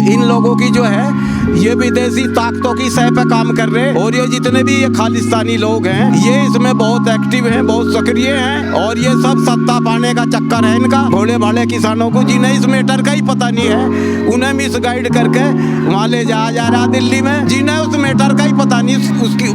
इन लोगों की जो है ये विदेशी ताकतों की सह पे काम कर रहे हैं। और ये जितने भी ये खालिस्तानी लोग हैं ये इसमें बहुत एक्टिव हैं, बहुत सक्रिय हैं। और ये सब सत्ता पाने का चक्कर है इनका। भोले भाले किसानों को जिन्हें इस मैटर का ही पता नहीं है उन्हें मिसगाइड करके वहाँ ले जाया जा रहा दिल्ली में। जिन्हें उस मैटर का ही पता नहीं, उसकी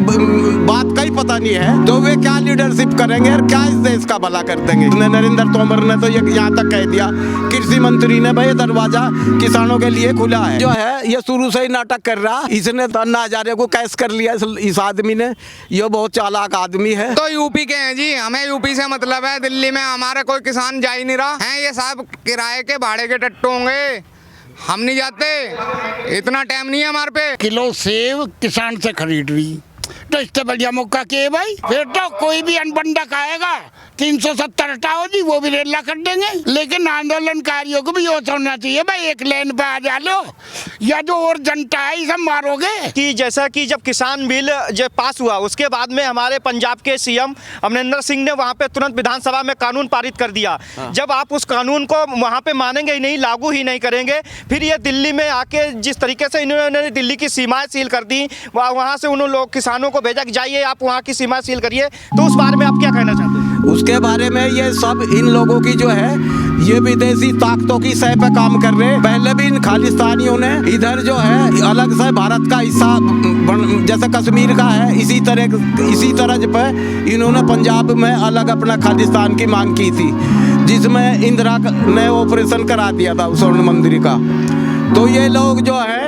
बात का ही पता नहीं है, तो वे क्या लीडरशिप करेंगे और क्या इस देश का भला कर देंगे। नरेंद्र तोमर ने तो यहाँ तक कह दिया, कृषि मंत्री ने, भाई दरवाजा किसानों के लिए खुला है। जो है ये शुरू से ही नाटक कर रहा, इसने अन्ना हजारे को कैश कर लिया इस आदमी ने। ये बहुत चालाक आदमी है। तो यूपी के हैं जी, हमें यूपी से मतलब है। दिल्ली में हमारे कोई किसान जा ही नहीं रहा है। ये साहब किराए के भाड़े के टट्टू होंगे, हम नहीं जाते, इतना टाइम नहीं है हमारे पे। किलो सेब किसान से खरीद रही तो इससे बढ़िया मौका के भाई। फिर तो कोई भी अनबंडा खाएगा 370 हटाओ जी, वो भी रेला कर देंगे। लेकिन आंदोलनकारियों को भी ये होना चाहिए भाई, एक लाइन पे आ जा लो, या जो और जनता है सब मारोगे। कि जैसा कि जब किसान बिल जब पास हुआ उसके बाद में हमारे पंजाब के सीएम अमरिंदर सिंह ने वहाँ पे तुरंत विधानसभा में कानून पारित कर दिया। जब आप उस कानून को वहाँ पे मानेंगे ही नहीं, लागू ही नहीं करेंगे, फिर ये दिल्ली में आके जिस तरीके से इन्होंने दिल्ली की सीमाएं सील कर दी, वहाँ से उन लोग किसानों को भेजा कि जाइए आप वहाँ की सीमा सील करिए, तो उस बारे में आप क्या कहना चाहते हैं? उसके बारे में ये सब इन लोगों की जो है ये विदेशी ताकतों की सह पे काम कर रहे हैं। पहले भी इन खालिस्तानियों ने इधर जो है अलग से भारत का हिस्सा जैसे कश्मीर का है, इसी तरह पे इन्होंने पंजाब में अलग अपना खालिस्तान की मांग की थी, जिसमें इंदिरा ने ऑपरेशन करा दिया था स्वर्ण मंदिर का। तो ये लोग जो है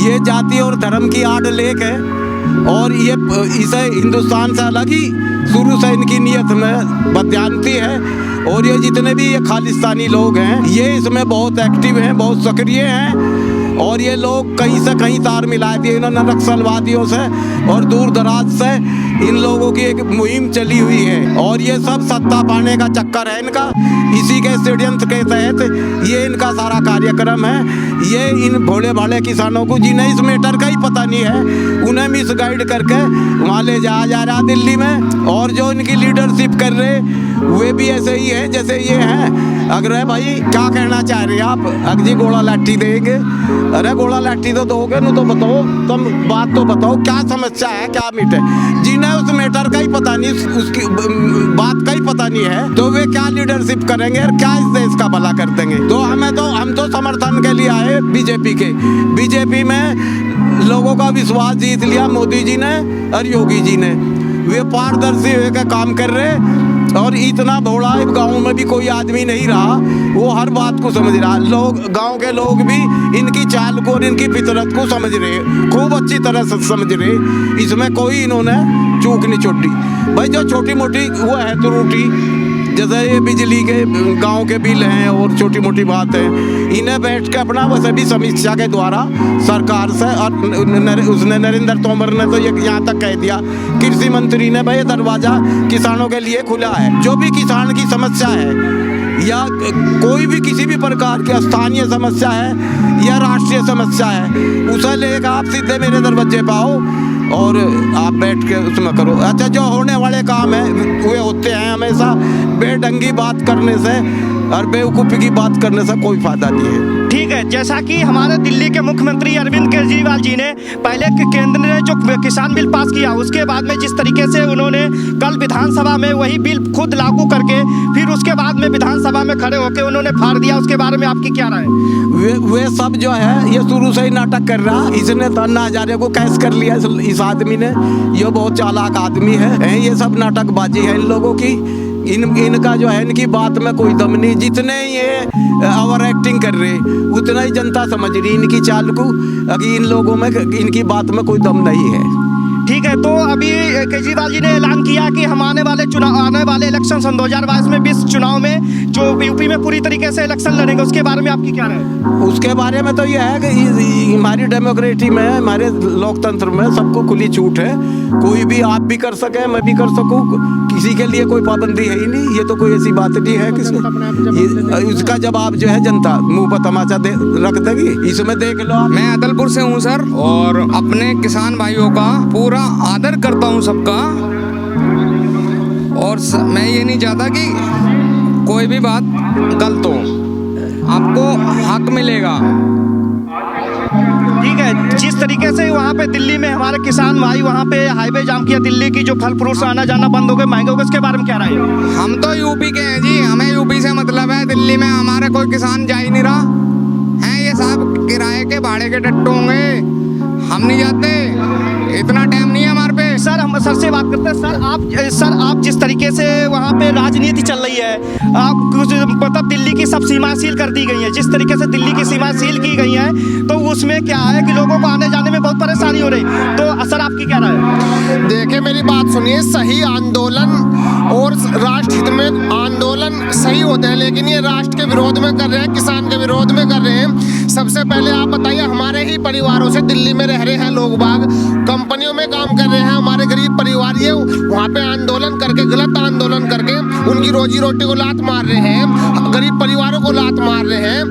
ये जाति और धर्म की आड़ लेके और ये इसे हिंदुस्तान से अलग ही शुरू से इनकी नीयत में बदयांती है। और ये जितने भी ये खालिस्तानी लोग हैं ये इसमें बहुत एक्टिव हैं, बहुत सक्रिय हैं। और ये लोग कहीं से कहीं तार मिला दिए इन्होंने नक्सलवादियों से, और दूर दराज से इन लोगों की एक मुहिम चली हुई है। और ये सब सत्ता पाने का चक्कर है इनका, इसी के षड्यंत्र के तहत ये इनका सारा कार्यक्रम है। ये इन भोले भाले किसानों को जिन्हें इस मैटर का ही पता नहीं है उन्हें मिसगाइड करके वहाँ ले जाया जा रहा दिल्ली में। और जो इनकी लीडरशिप कर रहे वे भी ऐसे ही हैं जैसे ये हैं। अगर भाई क्या कहना चाह रहे हैं आप? अगजी गोला लाठी देंगे? अरे गोला लाठी तो दोगे न, तो बताओ, तुम बात तो बताओ क्या समस्या है, क्या मिटे। जिन्हें उस मैटर का ही पता नहीं, उसकी बात का ही पता नहीं है, तो वे क्या लीडरशिप करेंगे और क्या इस देश का भला कर देंगे। तो हम तो समर्थन के लिए आए बीजेपी के। बीजेपी में लोगों का विश्वास जीत लिया मोदी जी ने और योगी जी ने। वे पारदर्शी होकर काम कर रहे और इतना भोला गांव में भी कोई आदमी नहीं रहा, वो हर बात को समझ रहा। लोग, गांव के लोग भी इनकी चाल को और इनकी फितरत को समझ रहे, खूब अच्छी तरह से समझ रहे। इसमें कोई इन्होंने चूक नहीं छोड़ी। भाई जो छोटी मोटी वो है त्रुटि, जैसे ये बिजली के गांव के बिल हैं और छोटी मोटी बात है, इन्हें बैठ के अपना वैसे भी समीक्षा के द्वारा सरकार से, और उसने नरेंद्र तोमर ने तो ये यहाँ तक कह दिया, कृषि मंत्री ने, भाई दरवाजा किसानों के लिए खुला है। जो भी किसान की समस्या है या कोई भी किसी भी प्रकार की स्थानीय समस्या है या राष्ट्रीय समस्या है, उसे लेकर आप सीधे मेरे दरवाजे पे आओ और आप बैठ के उसमें करो। अच्छा, जो होने वाले काम है वे होते हैं हमेशा। बेढंगी बात करने से और बेवकूफ़ी की बात करने से कोई फायदा नहीं है। ठीक है, जैसा कि हमारे दिल्ली के मुख्यमंत्री अरविंद केजरीवाल जी ने पहले केंद्र ने जो किसान बिल पास किया, उसके बाद में जिस तरीके से उन्होंने कल विधानसभा में वही बिल खुद लागू करके फिर उसके बाद में विधानसभा में खड़े होकर उन्होंने फाड़ दिया, उसके बारे में आपकी क्या राय है? वे सब जो है ये शुरू से ही नाटक कर रहा। इसने अन्ना हजारे को कैश कर लिया इस आदमी ने। ये बहुत चालाक आदमी है। ये सब नाटकबाजी है इन लोगों की। इनका जो है इनकी बात में कोई दम नहीं। जितने ये ओवर एक्टिंग कर रहे उतना ही जनता समझ रही इनकी चाल को। अभी इन लोगों में इनकी बात में कोई दम नहीं है। ठीक है, तो अभी केजरीवाल जी ने ऐलान किया कि हम आने वाले इलेक्शन सन 2022 में 20 चुनाव में जो यूपी में पूरी तरीके से इलेक्शन लड़ेंगे, उसके बारे में आपकी क्या राय है? उसके बारे में तो ये है कि हमारी डेमोक्रेसी में, हमारे लोकतंत्र में सबको खुली छूट है। कोई भी, आप भी कर सके, मैं भी कर सकूं, किसी के लिए कोई पाबंदी है ही नहीं। ये तो कोई ऐसी बात नहीं है किसी। उसका जवाब जो है जनता मुंह पर तमाचा रख देगी। इसमें देख लो आप। मैं अदलपुर से हूँ सर, और अपने किसान भाइयों का पूरा आदर करता हूँ सबका। और मैं ये नहीं चाहता कि कोई भी बात गलत हो। आपको हक मिलेगा तरीके से वहाँ पे दिल्ली में हमारे किसान भाई वहाँ पे हाईवे जाम किया, दिल्ली की जो फल फ्रूट्स आना जाना बंद हो गए, महंगे हो गए, इसके बारे में क्या राय है? हम तो यूपी के हैं जी, हमें यूपी से मतलब है। दिल्ली में हमारा कोई किसान जा ही नहीं रहा है। ये साहब किराए के भाड़े के टट्टू होंगे, हम नहीं जाते, इतना टाइम नहीं है हमारे पे। सर हम सर से बात करते हैं। सर आप जिस तरीके से वहाँ पे राजनीति चल रही है, आप मतलब दिल्ली की सब सीमा सील कर दी गई है, जिस तरीके से दिल्ली की सीमा सील की गई है तो उसमें क्या है कि लोगों को आने जाने में बहुत परेशानी हो रही, तो सर आपकी क्या राय है? देखिए मेरी बात सुनिए, सही आंदोलन और राष्ट्र हित में आंदोलन सही होते हैं, लेकिन ये राष्ट्र के विरोध में कर रहे हैं, किसान के विरोध में कर रहे हैं। सबसे पहले आप बताइए, हमारे ही परिवारों से दिल्ली में रह रहे हैं लोग बाग, कंपनियों में काम कर रहे हैं, हमारे गरीब परिवार ये वहाँ पे आंदोलन करके, गलत आंदोलन करके उनकी रोजी रोटी को लात मार रहे हैं, गरीब परिवारों को लात मार रहे हैं,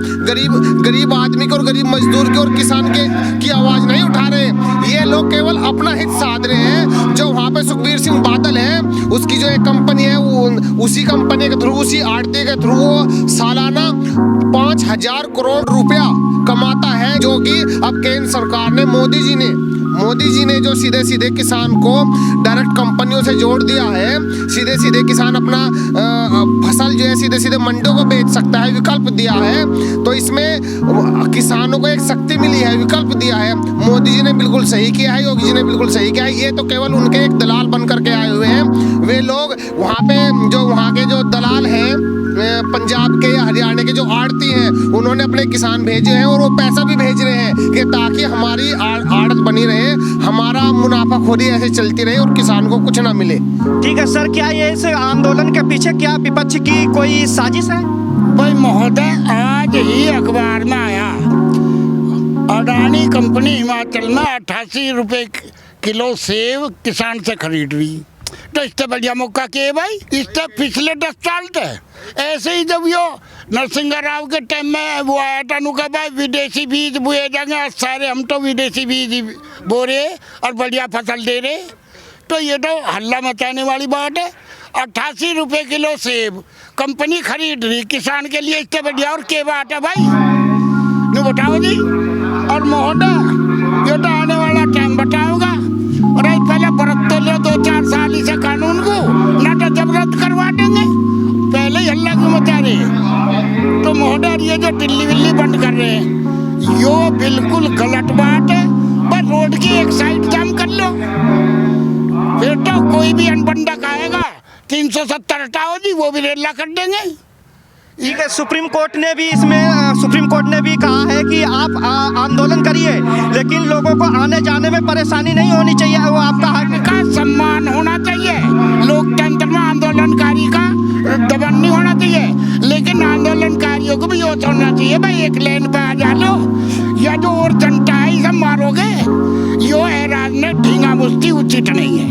गरीब आदमी को और गरीब मजदूर के और किसान की आवाज़ नहीं उठा रहे। ये लोग केवल अपना हित साध रहे हैं। जो वहाँ पे सुखबीर सिंह बादल है, उसकी जो एक कंपनी है, उसी कंपनी के थ्रू, उसी आड़ती के थ्रू वो सालाना 5,000 करोड़ रुपया कमाता है, जो कि अब केंद्र सरकार ने मोदी जी ने जो सीधे सीधे किसान को डायरेक्ट कंपनियों से जोड़ दिया है, सीधे सीधे किसान अपना फसल जो है सीधे सीधे मंडियों को बेच सकता है, विकल्प दिया है। तो इसमें किसानों को एक शक्ति मिली है, विकल्प दिया है। मोदी जी ने बिल्कुल सही किया है, योगी जी ने बिल्कुल सही किया है। ये तो केवल उनके एक दलाल बन करके आए हुए हैं। वे लोग वहाँ पे जो वहाँ के जो दलाल हैं, पंजाब के हरियाणा के जो आड़ती हैं, उन्होंने अपने किसान भेजे हैं और वो पैसा भी भेज रहे हैं कि ताकि हमारी आड़त बनी रहे, हमारा मुनाफाखोरी ऐसे चलती रहे और किसान को कुछ ना मिले। ठीक है सर, क्या ये इस आंदोलन के पीछे क्या विपक्ष की कोई साजिश है? भाई महोदय, आज ही अखबार में आया, अडानी कंपनी हिमाचल में 88 रुपए किलो सेब किसान से खरीद रही। तो इससे बढ़िया मौका क्या है भाई? इससे पिछले 10 साल थे ऐसे ही, जब यो नरसिंह राव के टाइम में वो आया था, नुका भाई विदेशी बीज बोए जाएंगे, सारे हम तो विदेशी बीज बो रहे और बढ़िया फसल दे रहे। तो ये तो हल्ला मचाने वाली बात है। 88 रुपए किलो सेब कंपनी खरीद रही किसान के लिए, इससे बढ़िया और क्या बात है भाई? नहीं बताओ जी। और महोदय, ये तो आने वाला टाइम बताओगा। और पहले बरत तो लो 2-4 साल इसे कानून को, ना तो जब रद्द करवा देंगे, पहले ही हल्ला क्यों मचा रहे? तो महोदय, ये जो दिल्ली विल्ली बंद कर रहे हैं, यो बिल्कुल गलत बात है। पर रोड की एक साइड जाम कर लो, फिर तो कोई भी अनबंडक आएगा, 370 हटाओ जी, वो भी रेला कर देंगे। ठीक है, सुप्रीम कोर्ट ने भी कहा है कि आप आंदोलन करिए, लेकिन लोगों को आने जाने में परेशानी नहीं होनी चाहिए, वो आपका हक का सम्मान होना चाहिए। लोकतंत्र में आंदोलनकारी का दमन नहीं होना चाहिए, लेकिन आंदोलनकारियों को भी ये होना चाहिए भाई, एक लेन पे आ जा लो, या जो और जनता है सब मारोगे, यो एराज ने ढींगा मुश्ती उचित नहीं है।